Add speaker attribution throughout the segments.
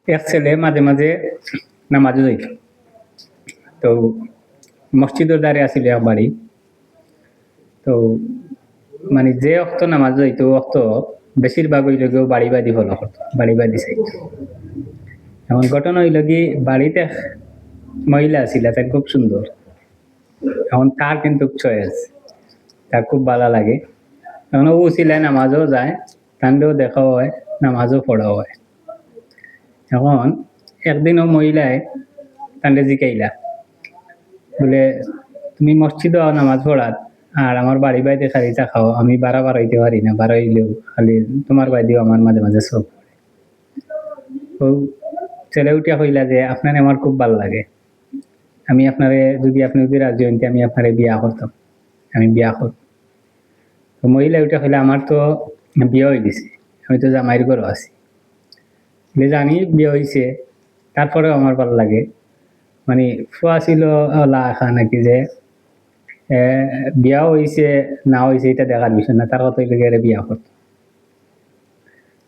Speaker 1: এক ছেলে মাঝে মাঝে নামাজও যাইত। তো মসজিদের দ্বারে আসিল এক বাড়ি। তো মানে যে অক্ত নামাজ যাইতো অক্ত বেশিরভাগ হইল গিয়ে বাড়ি বাদি ফলো করতো, বাড়ি বাদি চাইতো। এমন ঘটনা হইল কি বাড়িতে মহিলা আছিল, তাই খুব সুন্দর। এখন তার কিন্তু চয়েস, তার খুব ভালো লাগে। এখন ও ছিল নামাজও যায়, তান্ডেও দেখাও হয়, নামাজও পড়াও হয়। এখন একদিন ও মহিলায় তান্ডে জিকাইলা, বলে তুমি মসজিদে নামাজ পড়াত আর আমার বাড়ি বাইতে খালি খাও, আমি বাড়া বাড়াইতে পারি না, বাড়াইলেও খালি তোমার বাইদেও আমার মাঝে মাঝে সব। ও ছেলে উঠিয়া কইলা যে আপনার আমার খুব ভালো লাগে, আমি আপনারে আপনি যদি রাজি হইতে আমি আপনারে বিয়া করতাম, আমি বিয়া করব। তো মহিলা উঠে কইলা আমার তো বিয়ে হয়ে গেছে, আমি তো জামাইয়ের ঘরও আছি। বলে জানি বিয়ে হয়েছে, তারপরেও আমার ভালো লাগে। মানে ফুয়া ছিল লাখা নাকি যে বিয়া হয়েছে না হয়েছে এটা দেখার বিষয় না, তার কথা হইলে বিয়া করতো।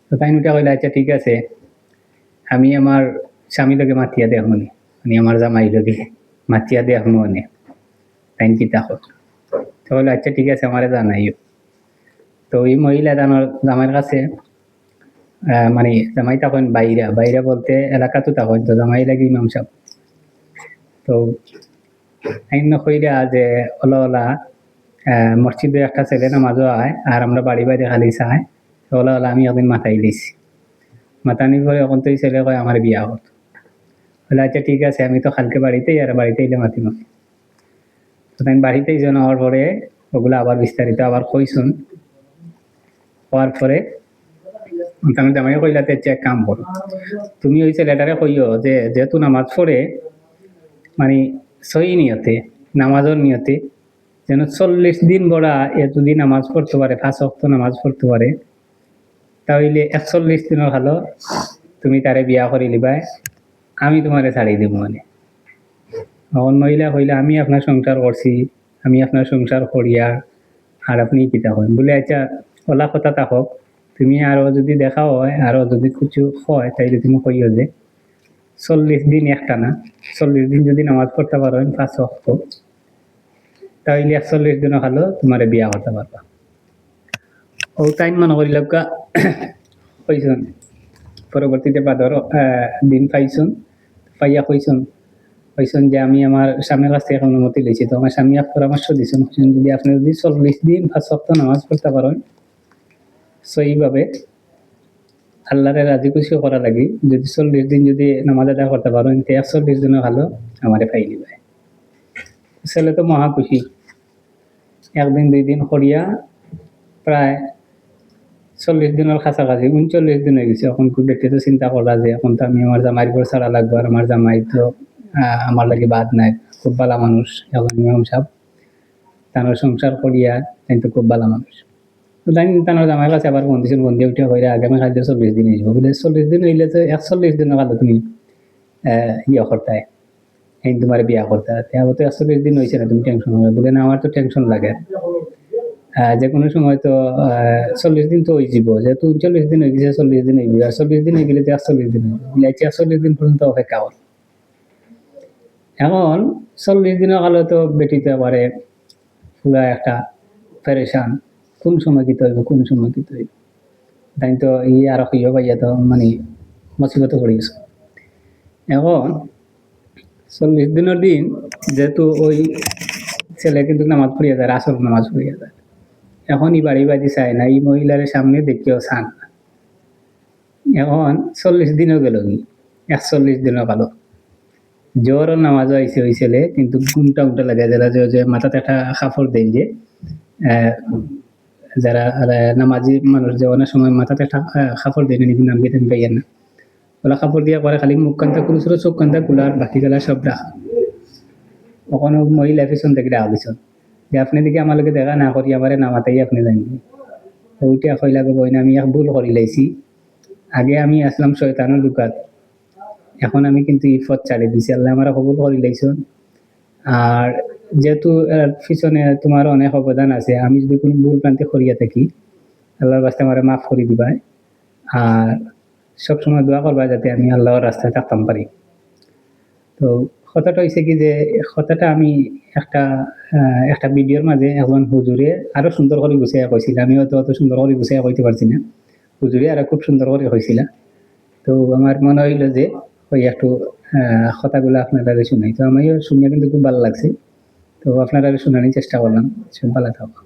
Speaker 1: তো তাই উঠে কইলা আচ্ছা ঠিক আছে, আমি আমার স্বামী লোকে মাতিয়া দেখ মনে, মানে আমার জামাই লোকে মাতিয়া দেখ মনে, তাই কি দেখো। তো বললো আচ্ছা ঠিক আছে আমারে জানাইও। তো ওই মহিলা জামাইয়ের কাছে মানে জামাই তখন বাইরা বাইরা বলতে এলাকা তো তখন তো জামাই লাগে ইমাম সাহেব। তো আইন কইরা যে ওলা ওলা মসজিদে একটা ছেলে নামাজও আয় আর আমরা বাড়ি বাইরে খালি চাই, ওলা ওলা আমি একদিন মাথায় দিছি, মাথানি করে এখন তো এই ছেলে কয় আমার বিয়া করতো। বলে আচ্ছা ঠিক আছে আমি তো কালকে বাড়িতেই, আর বাড়িতে এলে মাতি মাতি। তো তাই বাড়িতেই যেন হওয়ার পরে ওগুলো আবার বিস্তারিত আবার কইসুন, হওয়ার পরে আমি জামাই কইলাতে এক কাম করো, তুমি ওই ছেলেটারে কইও যে যেহেতু নামাজ পড়ে মানে সহি নিয়তে, নামাজের নিয়তে যেন 40 দিন বড়া এতদিন নামাজ পড়তে পারে, 5 ওয়াক্ত নামাজ পড়তে পারে, তাহলে 41 দিনের ভালো তুমি তারে বিয়া করে লিবাই, আমি তোমারে ছাড়ি দিব মানে। তখন মহিলা কইলা আমি আপনার সংসার করছি, আমি আপনার সংসার করিয়া আর আপনি কিতা করেন। বলে আচ্ছা ওলা কথা থাকক, তুমি আরো যদি দেখা হয় আরো যদি কিছু হয় তাইলে তুমি কইও যে 40 দিন একটা না, 40 দিন যদি নামাজ পড়তে পারো 5 ওয়াক্ত, তাহলে 41 দিনও ভালো তোমারে বিয়া করতে পারবা। ও টাইম মনে করিল কইসুন, পরবর্তীতে বাদর দিন পাইছুন, পাইয়া কইসুন কইসুন যে আমি আমার স্বামীর কাছ থেকে অনুমতি লইছি। তো আমার স্বামী পরামর্শ দিয়েছেন, যদি আপনি যদি 40 দিন 5 সপ্তাহ নামাজ পড়তে পারেন সহিভাবে, আল্লাহরে রাজি খুশি করা লাগি, যদি 40 দিন যদি নামাজ আদায় করতে পারেন 41 দিনও ভালো আমারে পাই নিবে। ছেলে তো মহা খুশি, একদিন 2 দিন করিয়া প্রায় 40 দিনের কাছাকাছি 39 দিন হয়ে গেছে। এখন খুব একটু তো চিন্তা করা যে এখন তো আমি আমার জামাইয়ের ঘর ছাড়া লাগবে, আর আমার জামাই তো আমার লাগে বাদ নাই, খুব ভালো মানুষ। এখন ইমাম সাহেব তানোর সংসার করিয়া কিন্তু খুব ভালো মানুষ। তো তাই তানোর জামাইয়ের কাছে আবার বন্দিছিল, বন্দি উঠে হইলে আগামী খাদ্য 40 দিন হইব বলে, 40 দিন হইলে তো 41 দিনের কালে তুমি ইয়ে করতে এই তোমার বিয়া করতে, আবার তো 41 দিন হয়েছে না, তুমি টেনশন হবে। বলে না আমার তো টেনশন লাগে, যে কোনো সময় তো 40 দিন তো হয়ে যাব, যেহেতু 39 দিন হয়ে গেছে 40 দিন হয়ে যাবে, আর 40 দিন হয়ে গেলে তো 41 দিন হয়ে যাবে, 41 দিন পর্যন্ত অপেক্ষা কর। এখন 40 দিনের কালে তো বেটিতে পারে পুরা একটা পেরেশান, কোন সময় কি হইব কোন সময় কি হইব, তাই তো আর হইয়া পাইয়া তো মানে মুসিবতে পড়ে গেছে। এখন 40 দিনের দিন যেহেতু ওই ছেলে কিন্তু নামাজ পড়িয়া যায়, আসর নামাজ পড়িয়া যায়, এখন ই বাড়ি বাড়ি চায় না, এই মহিলার সামনে দেখিও চান না। এখন 40 দিনও গেল কি 41 দিনও গেল, জ্বরও নামাজ আইসে ওই ছেলে, কিন্তু ঘুমটা উল্টা লাগে, যারা যে মাথাতে একটা কাপড় দেন যে যারা নামাজি মানুষ যে অনেক সময় মাথাতে একটা কাপড় দেন, নাম গেতেন পাইয়েন না, ওলা কাপড় দিয়া পরে খালি মুখ কান্তা খুলছিল, চোখ কান্তা খোলা আর বাকি গেলা সব রাখা। ওখানে মহিলা পিছন থেকে ডাক দিচ্ছেন যে আপনি দিকে আমার লোকে দেখা না করি আমার নামাতাই আপনি জানবেন। ওইটা কইলা গো বইনা আমি এক ভুল করি লাইছি, আগে আমি আসলাম শয়তানের দোকান, এখন আমি কিন্তু ইফত ছাড়ি দিছি, আল্লাহ আমার কবুল করি লাইছেন। আর যেহেতু পিছনে তোমার অনেক অবদান আছে, আমি যদি কোনো ভুল প্রান্তে করিয়া থাকি আল্লাহর বাস্তে আমার মাফ করে দিবা। আর সবসময় দোয়া করবা যাতে আমি আল্লাহর রাস্তায় থাকতাম পারি। তো কথাটা হইছে কি যে কথাটা আমি একটা একটা ভিডিওর মাঝে একজন হুজুরে আরো সুন্দর করে গুছাইয়া কইছিল। আমি হয়তো অত সুন্দর করে গুছাইয়া কইতে পারছি না। হুজুরে আরো খুব সুন্দর করে কইছিল। তো আমার মনে হইল যে ওই একটু কথাগুলো আপনারা শুনাই। তো আমিও শুনে কিন্তু খুব ভালো লাগছে। তো আপনারা শোনানোর চেষ্টা করলাম। ভালো থাকো।